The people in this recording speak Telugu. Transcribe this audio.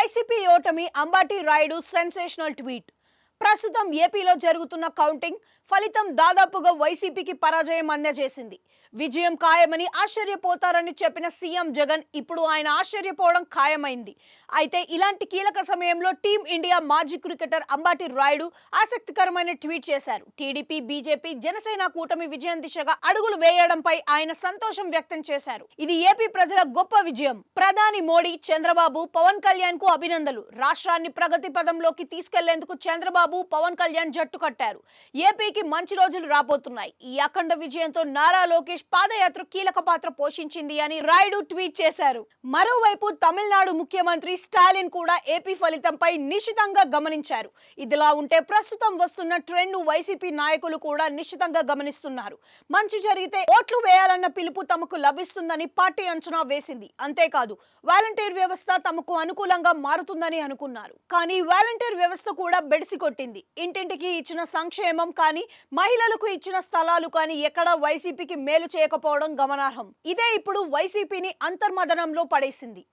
వైసీపీ ఓటమి అంబాటి రాయుడు సెన్సేషనల్ ట్వీట్. ప్రస్తుతం ఏపీలో జరుగుతున్న కౌంటింగ్ ఫలితం దాదాపుగా వైసీపీకి పరాజయం అందజేసింది. విజయం ఖాయమని ఆశ్చర్యపోతారని చెప్పిన సీఎం జగన్ ఇప్పుడు ఆయన ఆశ్చర్యపోవడం ఖాయమైంది. అయితే ఇలాంటి కీలక సమయంలో టీమిండియా మాజీ క్రికెటర్ అంబాటి రాయుడు ఆసక్తికరమైన ట్వీట్ చేశారు. టీడీపీ, బీజేపీ, జనసేన కూటమి విజయం దిశగా అడుగులు వేయడంపై ఆయన సంతోషం వ్యక్తం చేశారు. ఇది ఏపీ ప్రజల గొప్ప విజయం. ప్రధాని మోడీ, చంద్రబాబు, పవన్ కళ్యాణ్ కు అభినందనలు. రాష్ట్రాన్ని ప్రగతి పదంలోకి తీసుకెళ్లేందుకు చంద్రబాబు, పవన్ కళ్యాణ్ జట్టు కట్టారు. ఏపీకి మంచి రోజులు రాబోతున్నాయి. ఈ అఖండ విజయంతో నారా లోకేష్ పాదయాత్ర కీలక పాత్ర పోషించింది అని రాయుడు ట్వీట్ చేశారు. మరోవైపు తమిళనాడు ముఖ్యమంత్రి స్టాలిన్ కూడా ఏపీ ఫలితంపై నిశితంగా గమనించారు. ఇదిలా ఉంటే ప్రస్తుతం వస్తున్న ట్రెండ్ వైసీపీ నాయకులు కూడా నిశితంగా గమనిస్తున్నారు. మంచి జరిగితే ఓట్లు వేయాలన్న పిలుపు తమకు లభిస్తుందని పార్టీ అంచనా వేసింది. అంతేకాదు వాలంటీర్ వ్యవస్థ తమకు అనుకూలంగా మారుతుందని అనుకున్నారు. కానీ వాలంటీర్ వ్యవస్థ కూడా బెడిసి కొట్టింది. ఇంటింటికి ఇచ్చిన సంక్షేమం కానీ, మహిళలకు ఇచ్చిన స్థలాలు కానీ ఎక్కడా వైసీపీకి మేలు చేయకపోవడం గమనార్హం. ఇదే ఇప్పుడు వైసీపీని అంతర్మదనంలో పడేసింది.